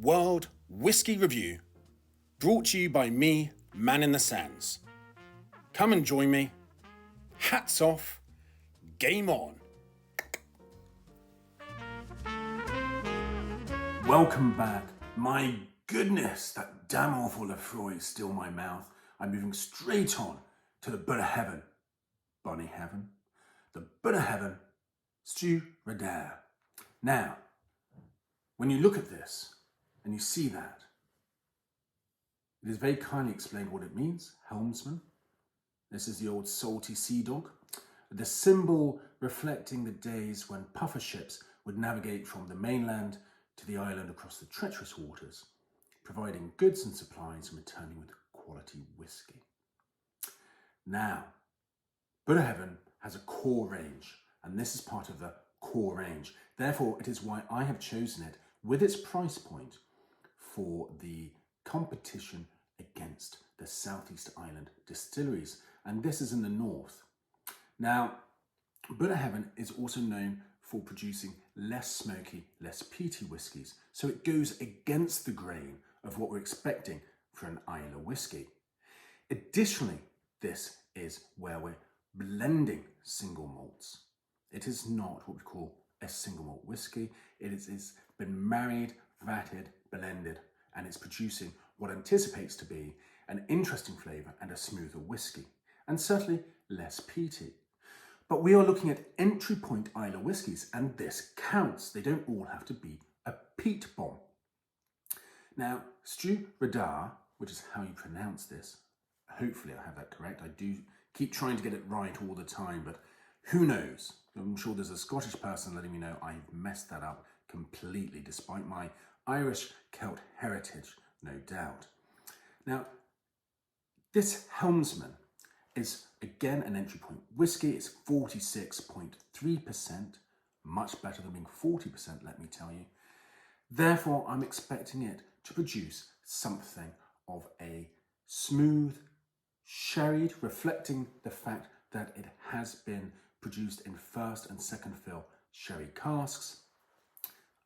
World Whisky Review, brought to you by me, Man in the Sands. Come and join me. Hats off, game on. Welcome back. My goodness, that damn awful Lefroy is still in my mouth. I'm moving straight on to the Bunnahabhain. Bunnahabhain? The Bunnahabhain Stiureadair. Now, when you look at this and you see that, it is very kindly explained what it means. Helmsman. This is the old salty sea dog. The symbol reflecting the days when puffer ships would navigate from the mainland to the island across the treacherous waters, providing goods and supplies and returning with quality whisky. Now, Bunnahabhain has a core range, and this is part of the core range. Therefore, it is why I have chosen it with its price point for the competition against the Southeast Island distilleries, and this is in the north. Now, Bunnahabhain is also known for producing less smoky, less peaty whiskies, so it goes against the grain of what we're expecting for an Islay whisky. Additionally, this is where we're blending single malts. It is not what we call a single malt whisky. It's been married, vatted, blended, and it's producing what anticipates to be an interesting flavour and a smoother whisky, and certainly less peaty. But we are looking at entry point Islay whiskies, and this counts. They don't all have to be a peat bomb. Now, Stiureadair, which is how you pronounce this, hopefully I have that correct. I do keep trying to get it right all the time, but who knows? I'm sure there's a Scottish person letting me know I've messed that up completely, despite my Irish Celt heritage, no doubt. Now, this Helmsman is again an entry point whisky. It's 46.3%, much better than being 40%, let me tell you. Therefore, I'm expecting it to produce something of a smooth, sherried, reflecting the fact that it has been produced in first and second fill sherry casks,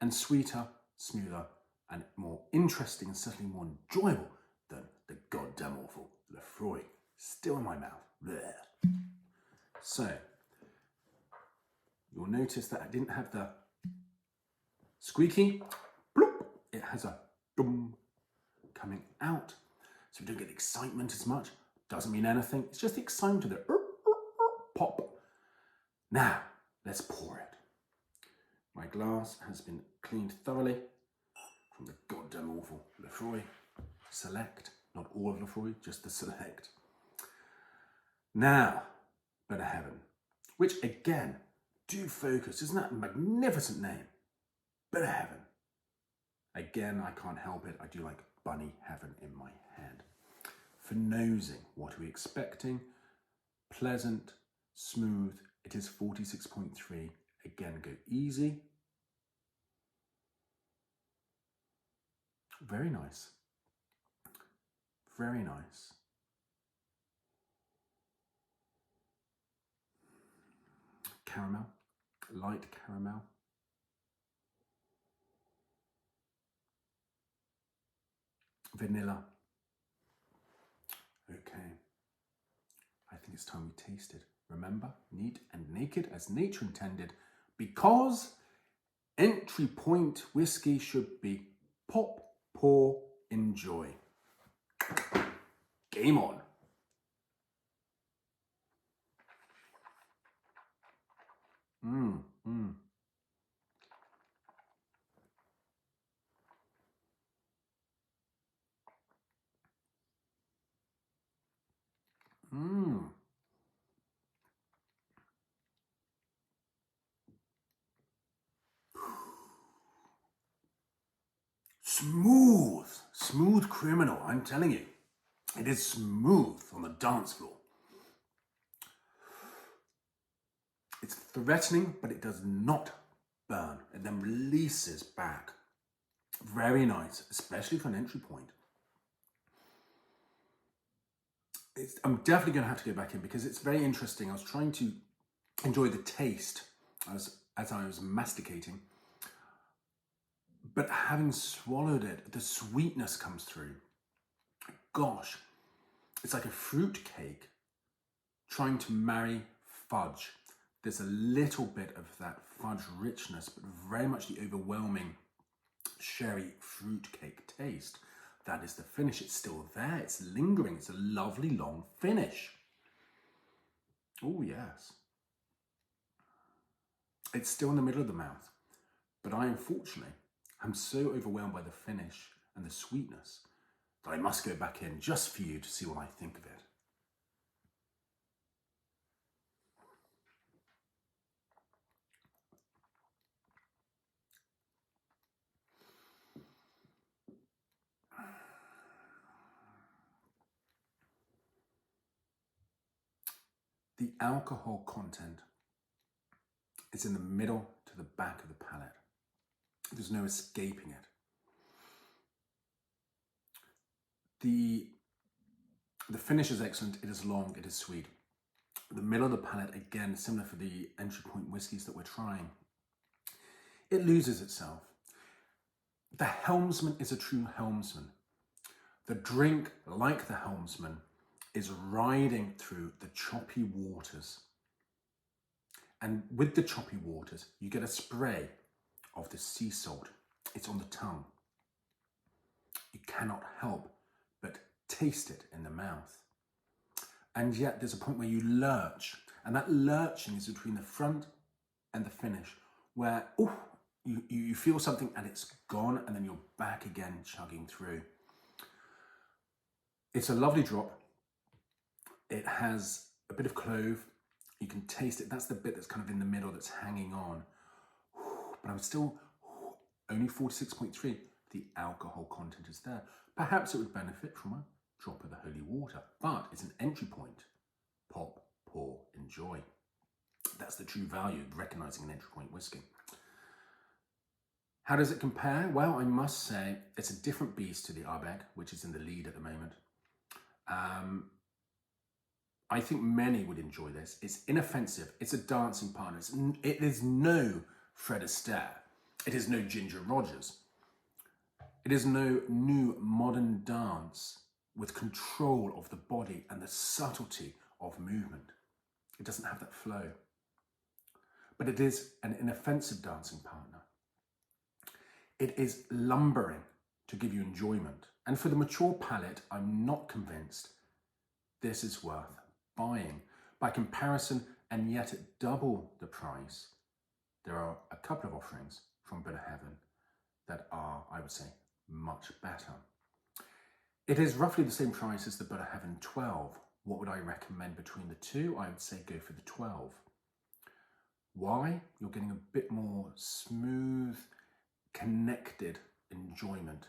and sweeter, smoother, and more interesting and certainly more enjoyable than the goddamn awful Lefroy. Still in my mouth. Blech. So, you'll notice that I didn't have the squeaky. Bloop. It has a dum coming out. So we don't get the excitement as much. Doesn't mean anything. It's just the excitement of the pop. Now, let's pour it. My glass has been cleaned thoroughly from the goddamn awful Lefroy. Select. Not all of Lefroy, just the select. Now, Bunnahabhain, which again, do focus. Isn't that a magnificent name? Bunnahabhain. Again, I can't help it. I do like Bunnahabhain in my head. For nosing, what are we expecting? Pleasant, smooth. It is 46.3. Again, go easy. Very nice. Very nice. Caramel, light caramel. Vanilla. Okay. I think it's time we tasted. Remember, neat and naked as nature intended, because entry point whiskey should be pop, pour, enjoy. Game on. Smooth criminal, I'm telling you. It is smooth on the dance floor. It's threatening, but it does not burn. It then releases back. Very nice, especially for an entry point. I'm definitely going to have to go back in because it's very interesting. I was trying to enjoy the taste as I was masticating. But having swallowed it, the sweetness comes through. Gosh, it's like a fruit cake trying to marry fudge. There's a little bit of that fudge richness, but very much the overwhelming sherry fruit cake taste. That is the finish. It's still there. It's lingering. It's a lovely long finish. Oh, yes. It's still in the middle of the mouth, but I unfortunately am so overwhelmed by the finish and the sweetness that I must go back in just for you to see what I think of it. The alcohol content is in the middle to the back of the palate. There's no escaping it. The finish is excellent. It is long. It is sweet. The middle of the palate, again, similar for the entry point whiskies that we're trying, it loses itself. The Helmsman is a true Helmsman. The drink, like the Helmsman, is riding through the choppy waters. And with the choppy waters, you get a spray of the sea salt. It's on the tongue. You cannot help but taste it in the mouth. And yet there's a point where you lurch, and that lurching is between the front and the finish, where you feel something and it's gone, and then you're back again chugging through. It's a lovely drop. It has a bit of clove. You can taste it. That's the bit that's kind of in the middle that's hanging on. But I'm still only 46.3. The alcohol content is there. Perhaps it would benefit from a drop of the holy water, but it's an entry point. Pop, pour, enjoy. That's the true value of recognizing an entry point whiskey. How does it compare? Well, I must say it's a different beast to the Ardbeg, which is in the lead at the moment. I think many would enjoy this. It's inoffensive. It's a dancing partner. It is no Fred Astaire. It is no Ginger Rogers. It is no new modern dance with control of the body and the subtlety of movement. It doesn't have that flow. But it is an inoffensive dancing partner. It is lumbering to give you enjoyment. And for the mature palate, I'm not convinced this is worth buying. By comparison, and yet at double the price, there are a couple of offerings from Bunnahabhain that are, I would say, much better. It is roughly the same price as the Bunnahabhain 12. What would I recommend between the two? I would say go for the 12. Why? You're getting a bit more smooth, connected enjoyment,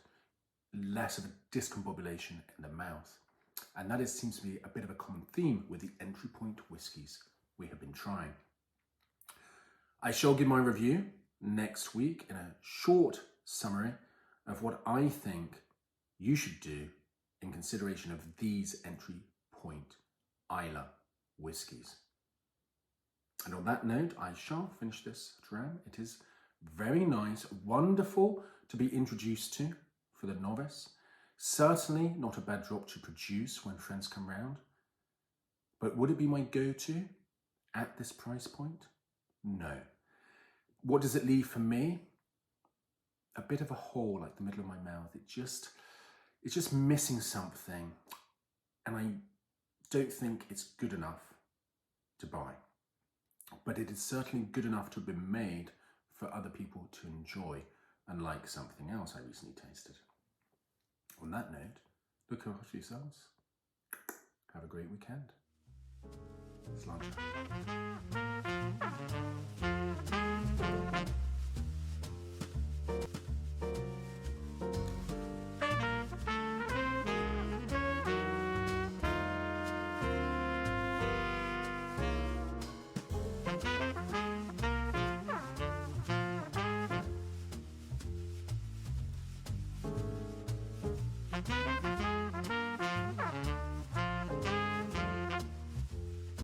less of a discombobulation in the mouth. And that seems to be a bit of a common theme with the entry point whiskies we have been trying. I shall give my review next week in a short summary of what I think you should do in consideration of these entry point Islay whiskies. And on that note, I shall finish this dram. It is very nice, wonderful to be introduced to for the novice. Certainly not a bad drop to produce when friends come round. But would it be my go-to at this price point? No. What does it leave for me? A bit of a hole like the middle of my mouth. It's just missing something. And I don't think it's good enough to buy. But it is certainly good enough to have been made for other people to enjoy, unlike something else I recently tasted. On that note, look after yourselves. Have a great weekend. Sláinte.